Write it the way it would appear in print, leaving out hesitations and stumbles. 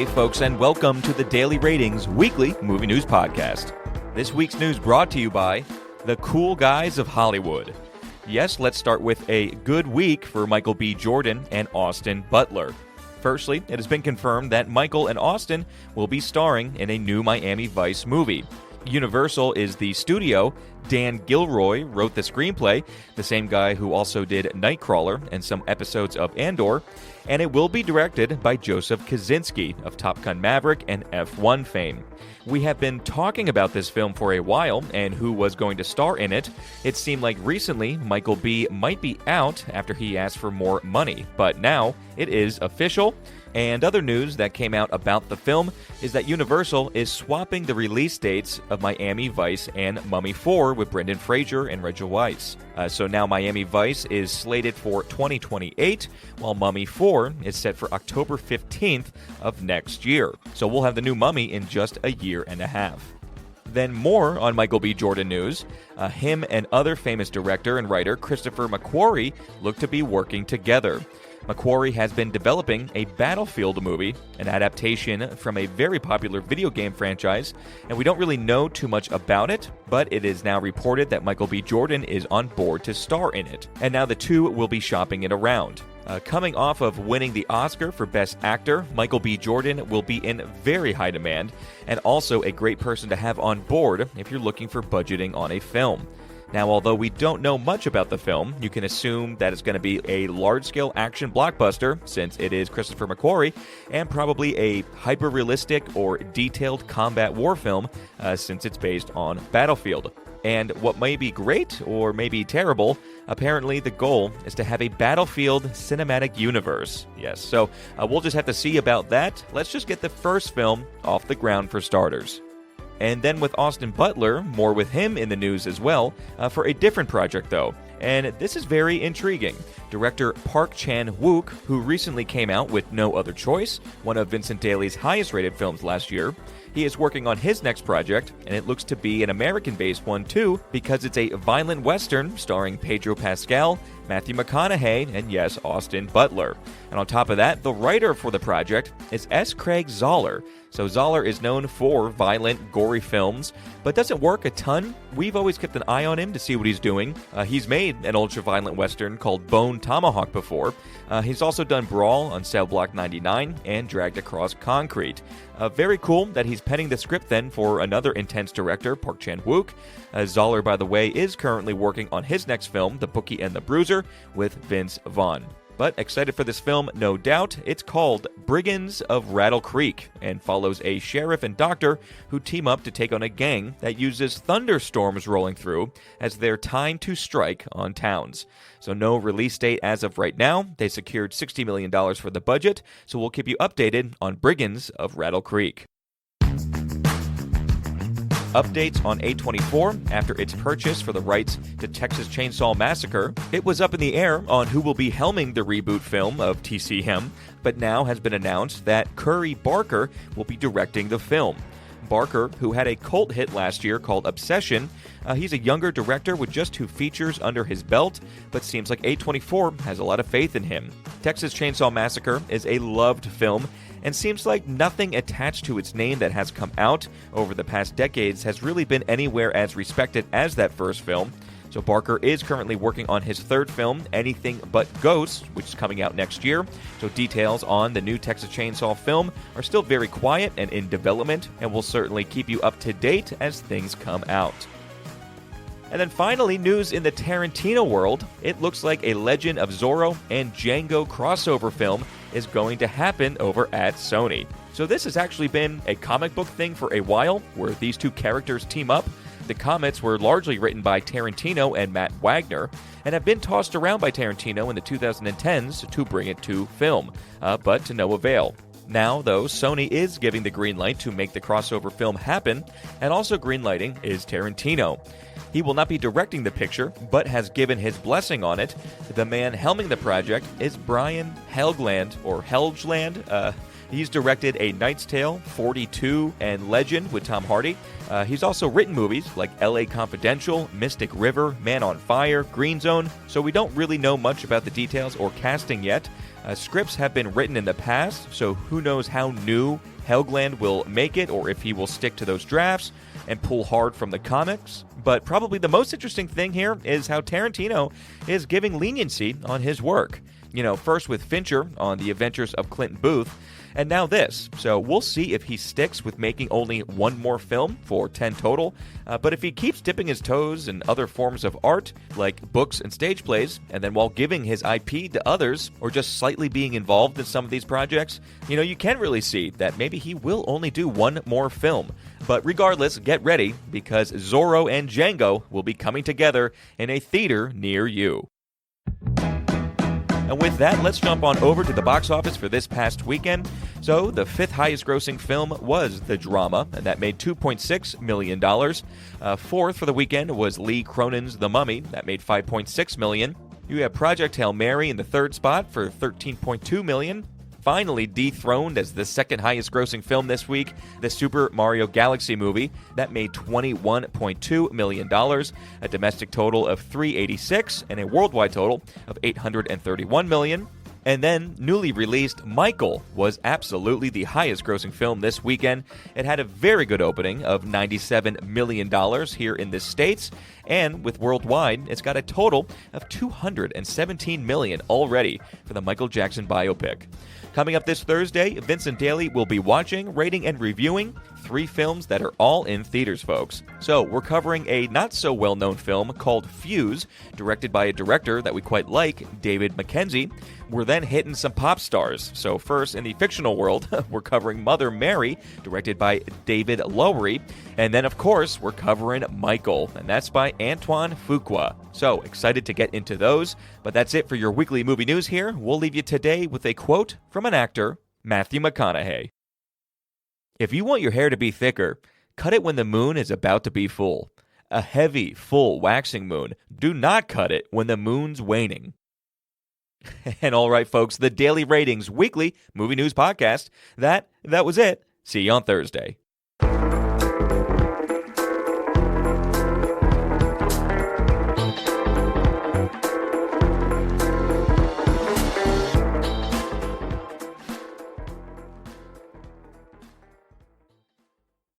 Hey folks, and welcome to the Daily Ratings Weekly Movie News Podcast. This week's news brought to you by the cool guys of Hollywood. Yes, let's start with a good week for Michael B. Jordan and Austin Butler. Firstly, it has been confirmed that Michael and Austin will be starring in a new Miami Vice movie. Universal is the studio. Dan Gilroy wrote the screenplay, the same guy who also did Nightcrawler and some episodes of Andor, and it will be directed by Joseph Kosinski of Top Gun Maverick and F1 fame. We have been talking about this film for a while and who was going to star in it. It seemed like recently Michael B. might be out after he asked for more money, but now it is official. And other news that came out about the film is that Universal is swapping the release dates of Miami Vice and Mummy 4 with Brendan Fraser and Rachel Weisz. So now Miami Vice is slated for 2028, while Mummy 4 is set for October 15th of next year. So we'll have the new Mummy in just a year and a half. Then more on Michael B. Jordan news. Him and other famous director and writer Christopher McQuarrie look to be working together. McQuarrie has been developing a Battlefield movie, an adaptation from a very popular video game franchise, and we don't really know too much about it, but it is now reported that Michael B. Jordan is on board to star in it, and now the two will be shopping it around. Coming off of winning the Oscar for Best Actor, Michael B. Jordan will be in very high demand, and also a great person to have on board if you're looking for budgeting on a film. Now, although we don't know much about the film, you can assume that it's going to be a large-scale action blockbuster, since it is Christopher McQuarrie, and probably a hyper-realistic or detailed combat war film, since it's based on Battlefield. And what may be great or may be terrible, apparently the goal is to have a Battlefield cinematic universe. Yes, so we'll just have to see about that. Let's just get the first film off the ground for starters. And then with Austin Butler, more with him in the news as well, for a different project though. And this is very intriguing. Director Park Chan-wook, who recently came out with No Other Choice, one of Vincent Daly's highest rated films last year, he is working on his next project, and it looks to be an American-based one too, because it's a violent western starring Pedro Pascal, Matthew McConaughey, and yes, Austin Butler. And on top of that, the writer for the project is S. Craig Zahler. So Zahler is known for violent, gory films, but doesn't work a ton. We've always kept an eye on him to see what he's doing. He's made an ultra-violent western called Bone Tomahawk before. He's also done Brawl on Cell Block 99 and Dragged Across Concrete. Very cool that he's penning the script then for another intense director, Park Chan-wook. Zahler, by the way, is currently working on his next film, The Bookie and the Bruiser, with Vince Vaughn. But excited for this film, no doubt. It's called Brigands of Rattle Creek and follows a sheriff and doctor who team up to take on a gang that uses thunderstorms rolling through as their time to strike on towns. So no release date as of right now. They secured $60 million for the budget, so we'll keep you updated on Brigands of Rattle Creek. Updates on A24 after its purchase for the rights to Texas Chainsaw Massacre. It was up in the air on who will be helming the reboot film of TCM, but now has been announced that Curry Barker will be directing the film. Barker, who had a cult hit last year called Obsession, he's a younger director with just 2 features under his belt, but seems like A24 has a lot of faith in him. Texas Chainsaw Massacre is a loved film, and seems like nothing attached to its name that has come out over the past decades has really been anywhere as respected as that first film. So Barker is currently working on his third film, Anything But Ghosts, which is coming out next year. So details on the new Texas Chainsaw film are still very quiet and in development, and we'll certainly keep you up to date as things come out. And then finally, news in the Tarantino world. It looks like a Legend of Zorro and Django crossover film is going to happen over at Sony. So this has actually been a comic book thing for a while, where these two characters team up. The comics were largely written by Tarantino and Matt Wagner, and have been tossed around by Tarantino in the 2010s to bring it to film, but to no avail. Now, though, Sony is giving the green light to make the crossover film happen, and also greenlighting is Tarantino. He will not be directing the picture, but has given his blessing on it. The man helming the project is Brian Helgeland, or Helgeland. He's directed A Knight's Tale, 42, and Legend with Tom Hardy. He's also written movies like L.A. Confidential, Mystic River, Man on Fire, Green Zone, so we don't really know much about the details or casting yet. Scripts have been written in the past, so who knows how new Helgeland will make it or if he will stick to those drafts and pull hard from the comics. But probably the most interesting thing here is how Tarantino is giving leniency on his work. First with Fincher on The Adventures of Clinton Booth, and now this. So we'll see if he sticks with making only one more film for 10 total. But if he keeps dipping his toes in other forms of art, like books and stage plays, and then while giving his IP to others, or just slightly being involved in some of these projects, you can really see that maybe he will only do one more film. But regardless, get ready, because Zorro and Django will be coming together in a theater near you. And with that, let's jump on over to the box office for this past weekend. So, the fifth highest grossing film was The Drama, and that made $2.6 million. Fourth for the weekend was Lee Cronin's The Mummy, that made $5.6 million. You have Project Hail Mary in the third spot for $13.2 million. Finally dethroned as the second highest grossing film this week, the Super Mario Galaxy movie. That made $21.2 million, a domestic total of $386 and a worldwide total of $831 million. And then, newly released Michael was absolutely the highest grossing film this weekend. It had a very good opening of $97 million here in the States, and with worldwide, it's got a total of $217 million already for the Michael Jackson biopic. Coming up this Thursday, Vincent Daly will be watching, rating, and reviewing 3 films that are all in theaters, folks. So, we're covering a not-so-well-known film called Fuse, directed by a director that we quite like, David Mackenzie. We're then hitting some pop stars. So first, in the fictional world, we're covering Mother Mary, directed by David Lowery. And then, of course, we're covering Michael, and that's by Antoine Fuqua. So, excited to get into those. But that's it for your weekly movie news here. We'll leave you today with a quote from an actor, Matthew McConaughey. "If you want your hair to be thicker, cut it when the moon is about to be full. A heavy, full waxing moon. Do not cut it when the moon's waning." And all right, folks, the Daily Ratings weekly movie news podcast. That was it. See you on Thursday.